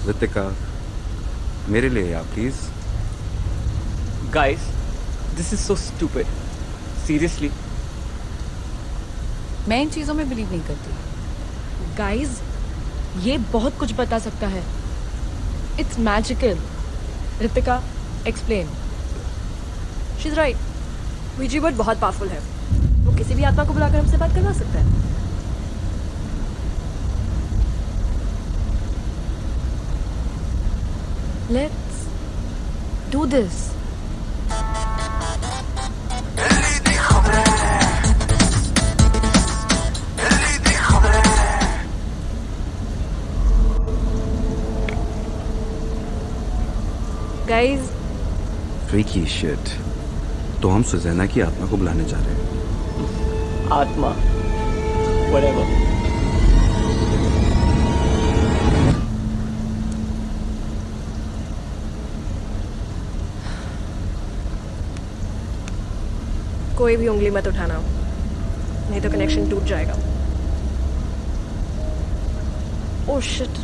रितिका, मेरे लिए या please. Guys, this is so stupid. Seriously. मैं इन चीजों में बिलीव नहीं करती। गाइस, ये बहुत कुछ बता सकता है। It's magical. Ritika, explain. She is right. वीजी वर्ड बहुत पावरफुल है। वो किसी भी आत्मा को बुलाकर हमसे बात करवा सकता है। Let's do this. Guys, freaky shit. तो हम सुजैना की आत्मा को बुलाने जा रहे हैं। आत्मा, whatever. कोई भी उंगली मत उठाना, नहीं तो कनेक्शन टूट जाएगा। Oh shit.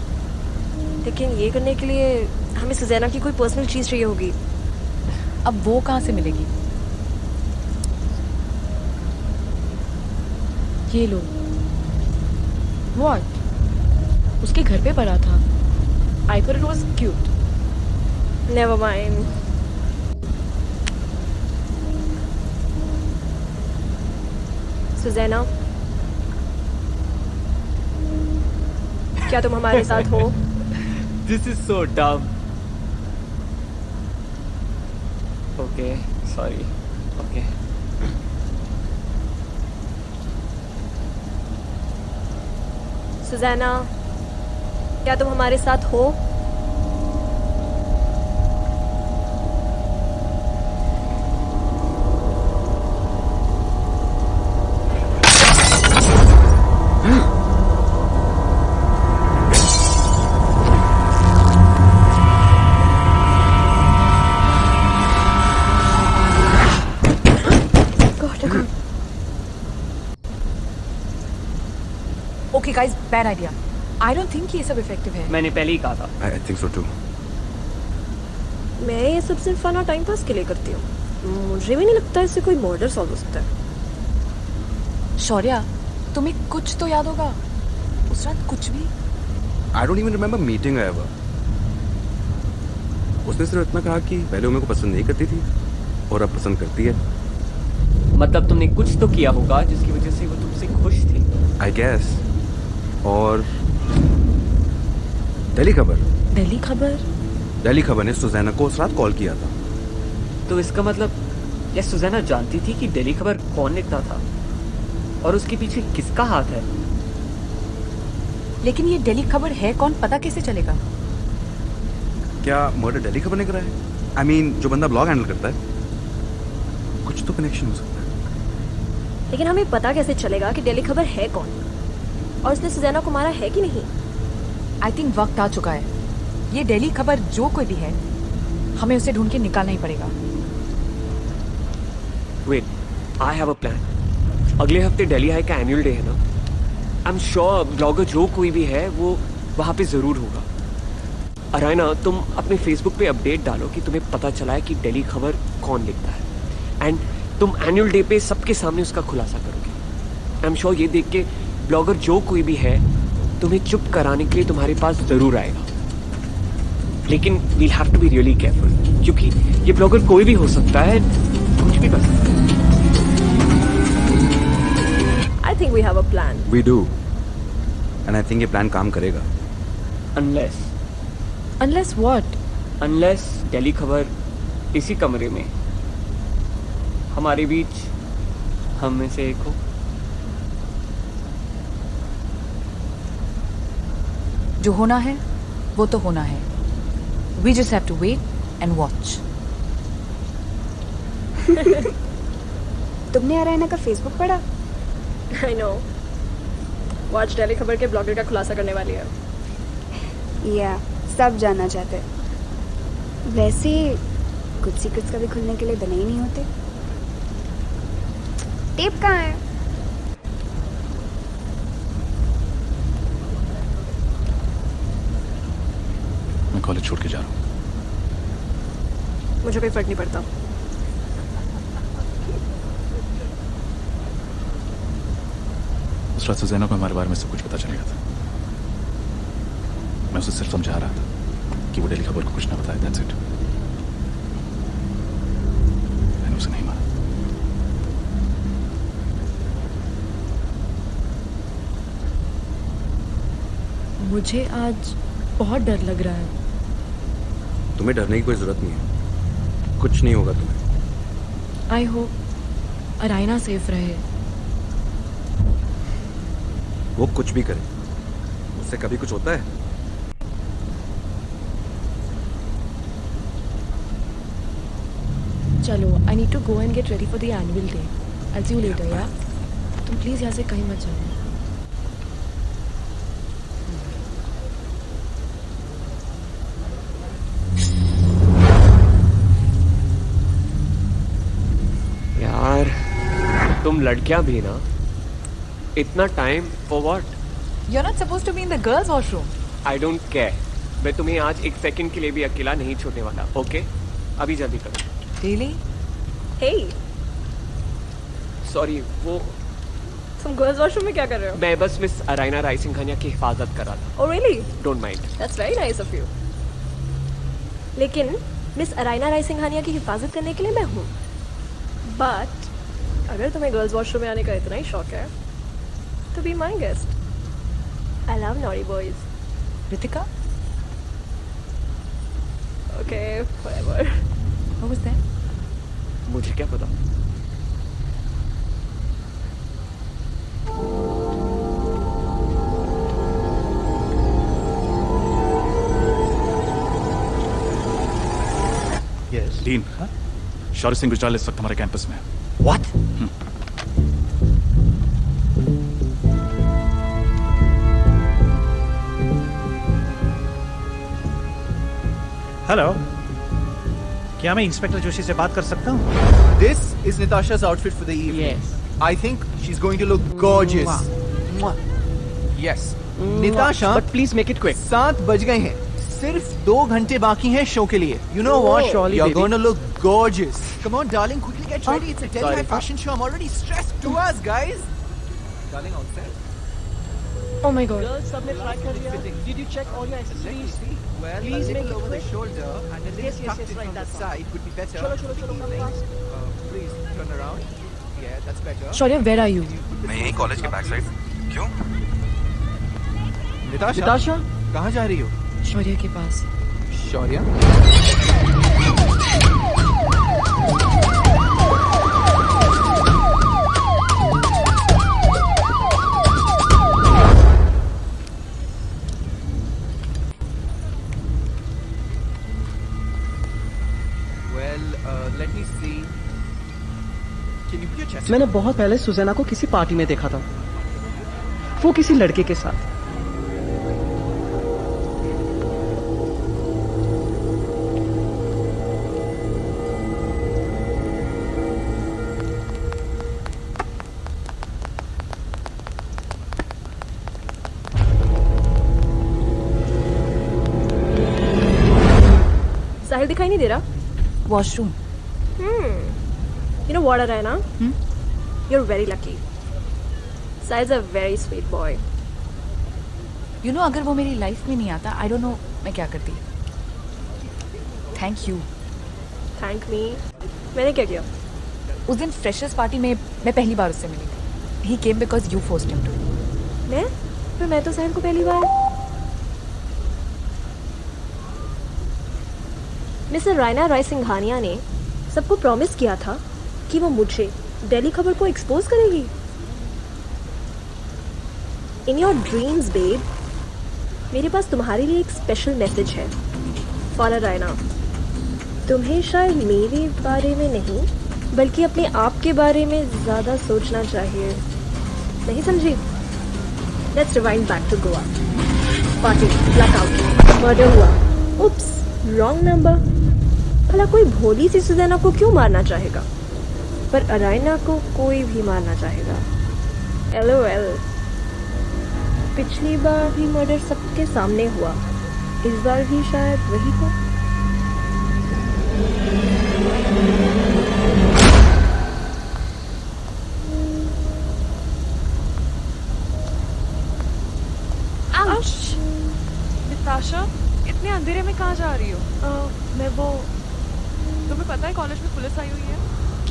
लेकिन ये करने के लिए हमें सुजैना की कोई पर्सनल चीज चाहिए होगी। अब वो कहाँ से मिलेगी? ये लो। व्हाट? उसके घर पे पड़ा था। I thought it was cute. Never mind. Suzanna, क्या तुम हमारे साथ हो? This is so dumb. Okay, sorry. Okay. सुजैना, क्या तुम हमारे साथ हो? Okay guys, bad idea. I don't think ये सब इफेक्टिव है। मैंने पहले ही कहा था। I think so too. मैं ये सब सिर्फ फन और टाइम पास के लिए करती हूँ। मुझे भी नहीं लगता इससे कोई मर्डर सॉल्व हो सकता है। शौर्या, तुम्हें कुछ तो याद होगा उस रात? कुछ भी? I don't even remember meeting her ever. उसने सिर्फ इतना कहा कि पहले वो मेरे को पसंद नहीं करती थी और अब पसंद करती है। मतलब तुमने कुछ तो किया होगा जिसकी वजह से वो तुमसे खुश थी। I guess. और दिल्ली खबर। दिल्ली खबर? दिल्ली खबर ने सुजैना को उस रात कॉल किया था। तो इसका मतलब क्या सुजैना जानती थी कि दिल्ली खबर कौन लिखता था और उसके पीछे किसका हाथ है? लेकिन ये दिल्ली खबर है कौन, पता कैसे चलेगा? क्या मर्डर दिल्ली खबर ने करा है? आई मीन जो बंदा ब्लॉग हैंडल करता है। कुछ तो कनेक्शन हो सकता है। लेकिन हमें पता कैसे चलेगा कि दिल्ली खबर है कौन और उसने सुजैना को मारा है कि नहीं? आई थिंक वक्त आ चुका है। ये दिल्ली खबर जो कोई भी है, हमें उसे ढूंढ के निकालना ही पड़ेगा। Wait, I have a plan. अगले हफ्ते दिल्ली हाई का एनुअल डे है ना? आई एम श्योर ब्लॉगर जो कोई भी है वो वहाँ पे ज़रूर होगा। अरायना, तुम अपने फेसबुक पे अपडेट डालो कि तुम्हें पता चला है कि दिल्ली खबर कौन लिखता है एंड तुम एनुअल डे पे सबके सामने उसका खुलासा करोगे। आई एम श्योर ये देख के ब्लॉगर जो कोई भी है तुम्हें चुप कराने के लिए तुम्हारे पास ज़रूर आएगा। लेकिन we'll have to be really careful क्योंकि ये ब्लॉगर कोई भी हो सकता है, कुछ भी कर सकता है। I think we have a plan. We do and I think ये प्लान काम करेगा। Unless what? अनलेस दिल्ली खबर इसी कमरे में हमारे बीच हम में से एक हो। जो होना है वो तो होना है। We just have to wait and watch. तुमने अरायना का फेसबुक पढ़ा? I know. वॉच दिल्ली खबर के ब्लॉगर का खुलासा करने वाली है। या सब जानना चाहते हैं। वैसे कुछ सीक्रेट्स कभी खुलने के लिए बने ही नहीं होते। टेप कहाँ है? कॉलेज छोड़ के जा रहा हूँ। मुझे कोई फर्क नहीं पड़ता। उस रात सुजैना को हमारे बारे में सब कुछ पता चल गया था। मैं उसे सिर्फ समझा रहा था कि वो डेली खबर को कुछ ना बताए, दैट्स इट। मैंने उसे नहीं माना। मुझे आज बहुत डर लग रहा है। तुम्हें डरने की कोई जरूरत नहीं है, कुछ नहीं होगा तुम्हें। आई होप अराइना सेफ रहे। वो कुछ भी करे, उससे कभी कुछ होता है? चलो, I need to go and get ready for the annual day. I see you later या? तुम प्लीज यहाँ से कहीं मत जाओ। यार तुम लड़कियां भी ना, इतना time for what? You're not supposed to be in the girls' washroom. I don't care. मैं तुम्हें आज एक सेकंड के लिए भी अकेला नहीं छोड़ने वाला, ओके? अभी जल्दी करो। Really? Hey, सॉरी, वो तुम गर्ल्स वॉशरूम में क्या कर रहे हो? मैं बस मिस अराइना राय सिंघानिया की हिफाजत कर रहा था। Oh really? Don't mind. That's very nice of you. लेकिन मिस अराइना राय सिंघानिया की हिफाजत करने के लिए मैं हूँ। बट अगर तुम्हें गर्ल्स वॉशरूम में आने का इतना ही शौक है तो be my guest. I love naughty boys. Ritika? Okay, whatever. What was that? मुझे क्या पता? यस डीन, शौर्य सिंह गुजराल इस वक्त हमारे कैंपस में है। What? हेलो, क्या मैं इंस्पेक्टर जोशी से बात कर सकता हूँ? This is Natasha's outfit for the evening. Yes. I think she's going to look gorgeous. Mwah. Yes. Natasha, But please make it quick. 7 बज गए हैं. सिर्फ 2 घंटे बाकी हैं शो के लिए. You know what? surely, You're baby. going to look gorgeous. Come on, darling, quickly get ready. It's a Delhi sorry. High fashion show. I'm already stressed. 2 hours, guys. Darling, all set? Oh my god. Did you check all your accessories? Well, Please a make little it over the quick. shoulder and a little tucked in from the side would be better. for the evening. Please turn around. Yeah, that's better. Shaurya, where are you? मैं यहीं college के back side. क्यों? Natasha, कहाँ जा रही हो? शौर्य के पास। Shaurya? Well, let me see. Can you put your chest? मैंने बहुत पहले सुजैना को किसी पार्टी में देखा था, वो किसी लड़के के साथ। साहिल दिखाई नहीं दे रहा? Washroom. You know what, Arayna? You're very lucky. Sahil's a very sweet boy. You know, अगर वो मेरी लाइफ में नहीं आता, I don't know मैं क्या करती। Thank you. Thank me. मैंने क्या किया? उस दिन फ्रेशर्स पार्टी में मैं पहली बार उससे मिली थी। He came because you forced him to. मैं? पर मैं तो साहिल को पहली बार। मिस्टर रायना राय सिंघानिया ने सबको प्रॉमिस किया था कि वो मुझे दिल्ली खबर को एक्सपोज करेगी। इन योर ड्रीम्स बेब, मेरे पास तुम्हारे लिए एक स्पेशल मैसेज है। फॉर रायना, तुम्हें शायद मेरे बारे में नहीं बल्कि अपने आप के बारे में ज़्यादा सोचना चाहिए। नहीं समझी? Let's rewind back to Goa. Party, blackout, murder हुआ। Oops, wrong number. भला कोई भोली सी सुजैना को क्यों मारना चाहेगा, पर अराइना को कोई भी मारना चाहेगा। LOL। पिछली बार भी मर्डर सबके सामने हुआ, इस बार भी शायद वही हो। निताशा, इतने अंधेरे में कहाँ जा रही हो? मैं वो, तुम्हें पता है कॉलेज में पुलिस आई हुई है?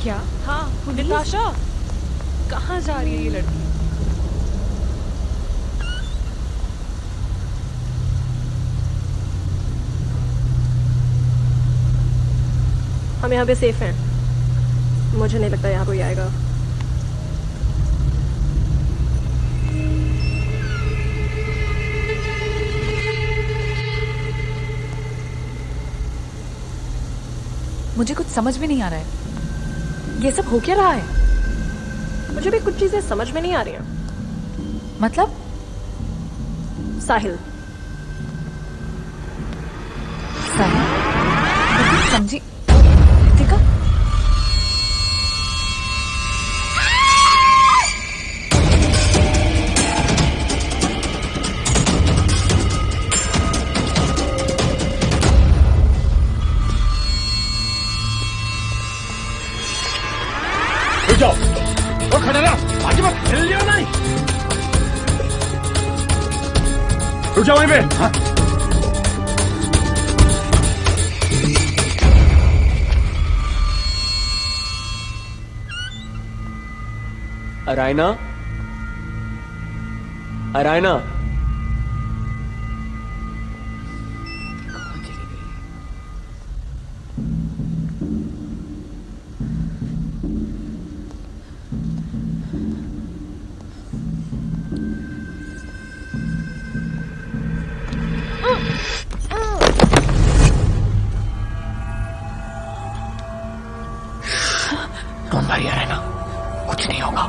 क्या? हाँ, निताशा, कहाँ जा रही है ये लड़की? हम यहाँ पे सेफ हैं। मुझे नहीं लगता यहाँ कोई आएगा। मुझे कुछ समझ में नहीं आ रहा है, ये सब हो क्या रहा है? मुझे भी कुछ चीजें समझ में नहीं आ रही हैं। मतलब? साहिल। साहिल? मैं समझी। रितिका? जाओ और खड़ा रहा, आगे मत हिल लियो नहीं। रुक जाओ वहीं पे। हाँ। अरायना, अरायना, डोंट वरी अरायना, कुछ नहीं होगा।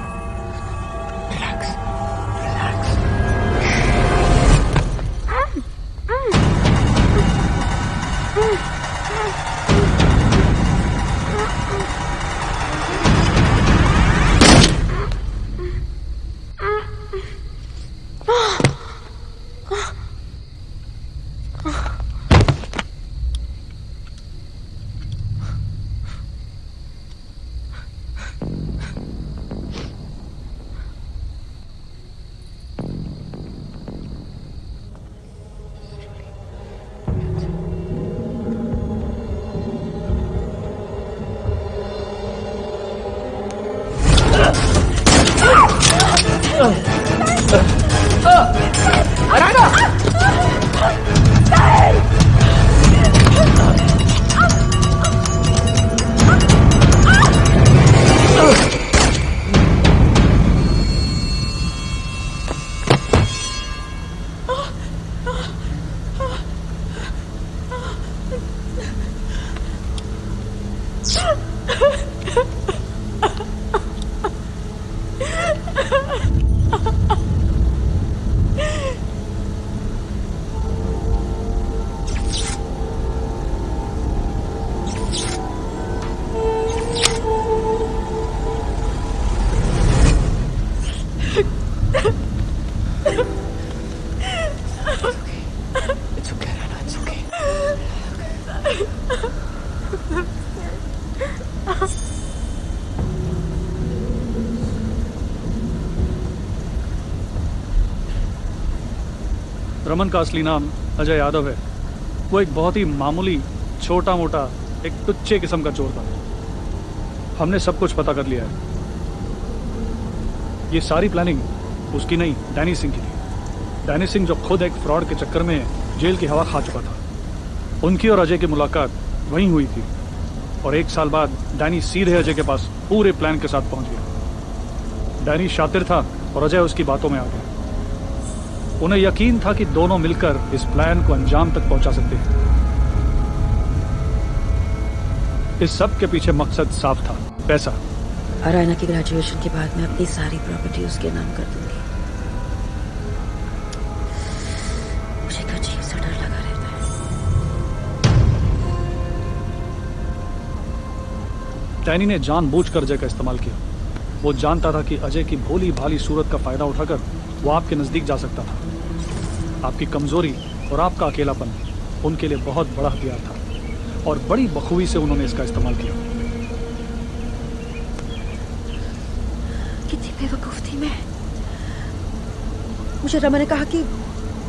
Relax, relax. रमन का असली नाम अजय यादव है। वो एक बहुत ही मामूली, छोटा मोटा, एक टुच्चे किस्म का चोर था। हमने सब कुछ पता कर लिया है। ये सारी प्लानिंग उसकी नहीं, डैनी सिंह की थी। डैनी सिंह जो खुद एक फ्रॉड के चक्कर में जेल की हवा खा चुका था। उनकी और अजय की मुलाकात वहीं हुई थी और 1 साल बाद डैनी सीधे अजय के पास पूरे प्लान के साथ पहुंच गया। डैनी शातिर था और अजय उसकी बातों में आ गया। उन्हें यकीन था कि दोनों मिलकर इस प्लान को अंजाम तक पहुंचा सकते हैं। इस सब के पीछे मकसद साफ था, पैसा। अरायना की ग्रेजुएशन के बाद मैं अपनी सारी प्रॉपर्टी उसके नाम कर दूंगी। मुझे एक अजीब सा डर लगा रहता है। डैनी ने जानबूझकर अजय का इस्तेमाल किया। वो जानता था कि अजय की भोली भाली सूरत का फायदा उठाकर वो आपके नजदीक जा सकता था। आपकी कमजोरी और आपका अकेलापन उनके लिए बहुत बड़ा हथियार था और बड़ी बखूबी से उन्होंने इसका इस्तेमाल किया। कितनी बेवकूफ थी मैं। मुझे रमा ने कहा कि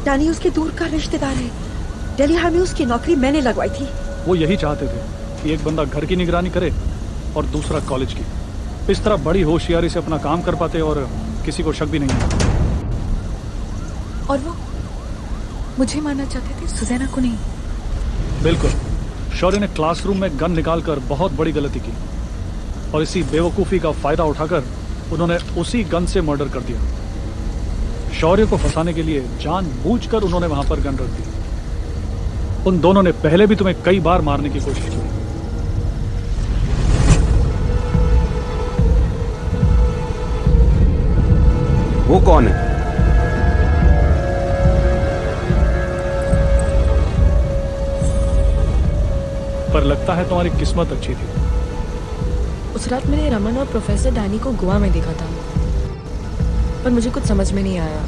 डैनी उसके दूर का रिश्तेदार है। दिल्ली हाई में उसकी नौकरी मैंने लगवाई थी। वो यही चाहते थे कि एक बंदा घर की निगरानी करे और दूसरा कॉलेज की। इस तरह बड़ी होशियारी से अपना काम कर पाते और किसी को शक भी नहीं आता। और वो मुझे मारना चाहते थे, सुजैना को नहीं। बिल्कुल। शौर्य ने क्लासरूम में गन निकालकर बहुत बड़ी गलती की और इसी बेवकूफ़ी का फायदा उठाकर उन्होंने उसी गन से मर्डर कर दिया। शौर्य को फंसाने के लिए जानबूझकर उन्होंने वहां पर गन रख दी। उन दोनों ने पहले भी तुम्हें कई बार मारने की कोशिश की। वो कौन है? पर लगता है तुम्हारी किस्मत अच्छी थी। उस रात मैंने रमन और प्रोफेसर डैनी को गोवा में देखा था, पर मुझे कुछ समझ में नहीं आया।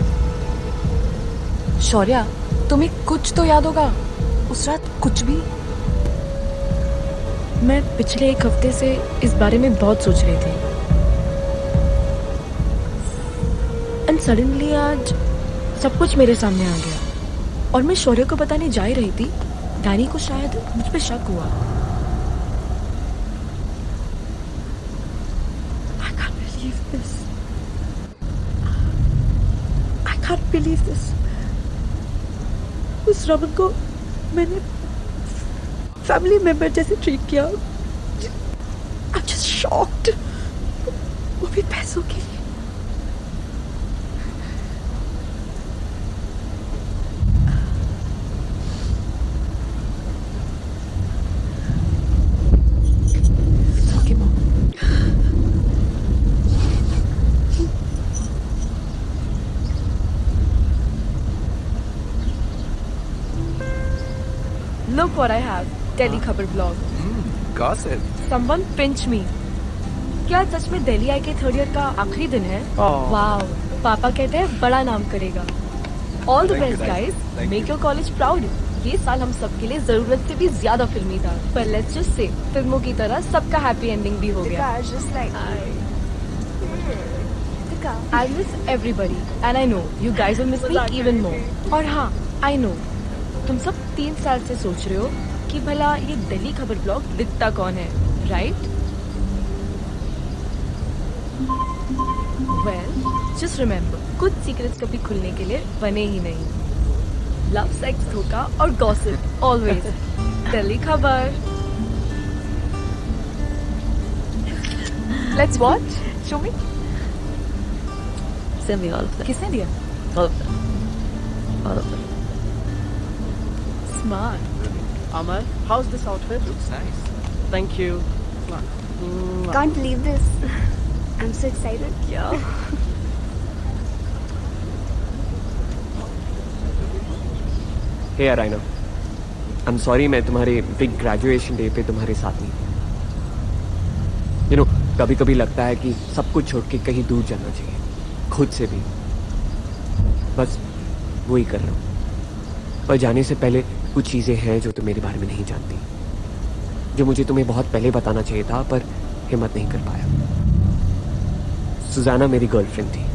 शौर्या, तुम्हें कुछ तो याद होगा उस रात? कुछ भी? मैं पिछले एक हफ्ते से इस बारे में बहुत सोच रही थी, एंड सडनली आज सब कुछ मेरे सामने आ गया और मैं शौर्य को बताने जा ही रही थी। डैनी को शायद मुझ पे शक हुआ। I can't believe this. I can't believe this. उस रमन को मैंने फैमिली मेंबर जैसे ट्रीट किया। I'm just shocked. वो भी पैसों के लिए। Look what I have. Delhi खबर blog. Gossip. Someone pinch me. क्या सच में दिल्ली आई के थर्ड ईयर का आखिरी दिन है? वाव, पापा कहते हैं बड़ा नाम करेगा। All the best guys. Make your college proud. ये साल हम सबके लिए जरूरत से भी ज्यादा फिल्मी था, पर let's just say फिल्मों की तरह सबका हैप्पी एंडिंग भी हो गया। I miss everybody and I know you guys will miss me even more. और हाँ, I know तुम सब 3 साल से सोच रहे हो कि भला ये दिल्ली खबर ब्लॉग दिखता कौन है, राइट? वेल, जस्ट रिमेम्बर, कुछ सीक्रेट्स कभी खुलने के लिए बने ही नहीं। लव, सेक्स, धोखा और गॉसिप ऑलवेज दिल्ली खबर। Let's watch. Show me. Send me all of them. किसने दिया? All of them. All of them. Smart. Amar, how's this outfit? Looks nice. Thank you. Can't believe this. I'm so excited. Yeah. Hey Araina, I'm sorry मैं तुम्हारे big graduation day पे तुम्हारे साथ नहीं। You know, कभी कभी लगता है कि सब कुछ छोड़ के कहीं दूर जाना चाहिए, खुद से भी। बस वही कर रहा हूँ। पर जाने से पहले कुछ चीज़ें हैं जो तुम मेरे बारे में नहीं जानती, जो मुझे तुम्हें बहुत पहले बताना चाहिए था पर हिम्मत नहीं कर पाया। सुजाना मेरी गर्लफ्रेंड थी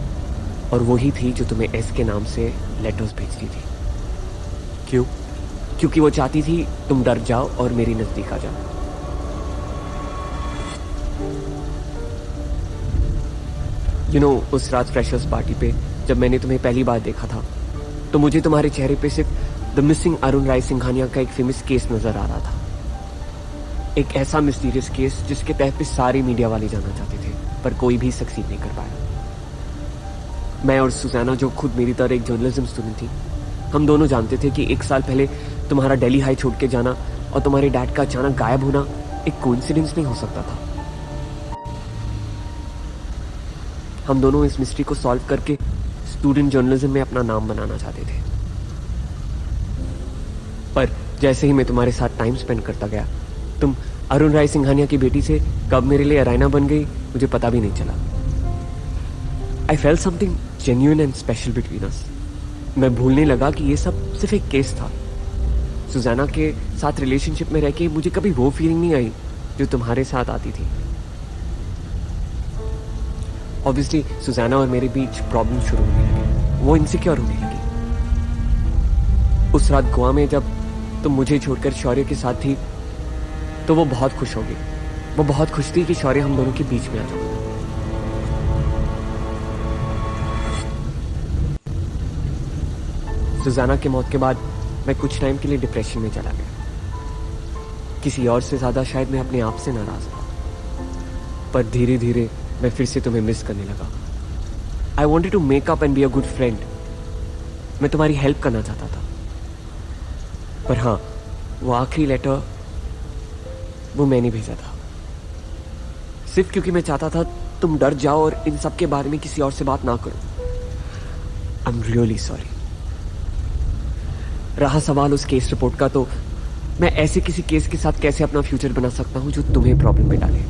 और वही थी जो तुम्हें एस के नाम से लेटर्स भेजती थी। क्यों? क्योंकि वो चाहती थी तुम डर जाओ और मेरी नज़दीक आ जाओ। You know, उस रात फ्रेशर्स पार्टी पे जब मैंने तुम्हें पहली बार देखा था तो मुझे तुम्हारे चेहरे पे सिर्फ द मिसिंग अरुण राय सिंघानिया का एक फेमस केस नजर आ रहा था। एक ऐसा मिस्टीरियस केस जिसके तहत पे सारी मीडिया वाले जाना चाहते थे पर कोई भी सक्सीड नहीं कर पाया। मैं और सुजाना, जो खुद मेरी तरह एक जर्नलिज्म स्टूडेंट थी, हम दोनों जानते थे कि 1 साल पहले तुम्हारा दिल्ली हाई छोड़ के जाना और तुम्हारे डैड का अचानक गायब होना एक कोइंसिडेंस नहीं हो सकता था। हम दोनों इस मिस्ट्री को सॉल्व करके स्टूडेंट जर्नलिज्म में अपना नाम बनाना चाहते थे। पर जैसे ही मैं तुम्हारे साथ टाइम स्पेंड करता गया, तुम अरुण राय सिंघानिया की बेटी से कब मेरे लिए अराइना बन गई मुझे पता भी नहीं चला। I felt something genuine and special between us. मैं भूलने लगा कि ये सब सिर्फ एक केस था सुजाना के साथ रिलेशनशिप में रह के मुझे कभी वो फीलिंग नहीं आई जो तुम्हारे साथ आती थी। ऑब्वियसली सुजाना और मेरे बीच प्रॉब्लम शुरू होने लगी, वो इनसिक्योर होने लगी। उस रात गोवा में जब तुम मुझे छोड़कर शौर्य के साथ थी तो वो बहुत खुश हो गई। वो बहुत खुश थी कि शौर्य हम दोनों के बीच में आ जाएगा। सुजाना के मौत के बाद मैं कुछ टाइम के लिए डिप्रेशन में चला गया। किसी और से ज्यादा शायद मैं अपने आप से नाराज था, पर धीरे धीरे मैं फिर से तुम्हें मिस करने लगा। I wanted to make up and be a good friend. मैं तुम्हारी हेल्प करना चाहता था, पर हाँ, वो आखिरी लेटर वो मैंने भेजा था, सिर्फ क्योंकि मैं चाहता था तुम डर जाओ और इन सब के बारे में किसी और से बात ना करो। आई एम रियली सॉरी। रहा सवाल उस केस रिपोर्ट का, तो मैं ऐसे किसी केस के साथ कैसे अपना फ्यूचर बना सकता हूं जो तुम्हें प्रॉब्लम में डाले।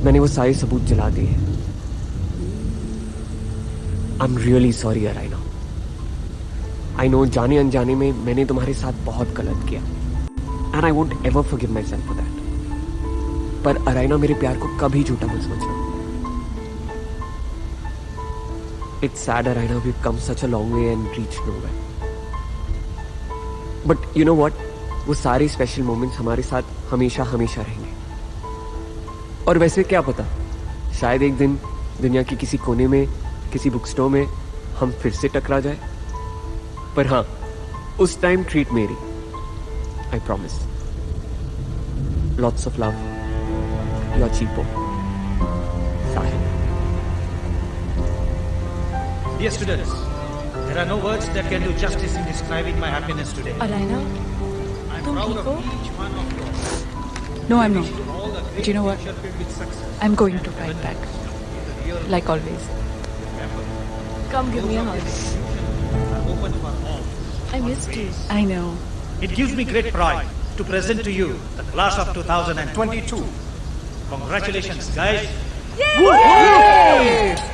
मैंने वो सारे सबूत जला दिए। I am really sorry Araina. I know जाने अनजाने में मैंने तुम्हारे साथ बहुत गलत किया, and I won't ever forgive myself for that. पर अराइना, मेरे प्यार को कभी झूठा मत समझना। It's sad Araina, we have come such a long way and reached nowhere. But you know what, वो सारे स्पेशल मोमेंट्स हमारे साथ हमेशा हमेशा रहेंगे। और वैसे क्या पता, शायद एक दिन दुनिया के किसी कोने में, किसी बुक स्टोर में हम फिर से टकरा जाए। पर हाँ, उस टाइम ट्रीट मेरी, I promise. Lots of love, your cheapo Sahil. Dear students, there are no words that can do justice in describing my happiness today. Araina, I'm तुम proud ठीक of हो? each one of you. No, I'm not. But you know what? I'm going to write back. Like always. Come give me a hug. I missed you. I know. It gives me great pride to present to you the class of 2022. Congratulations, guys. Yay!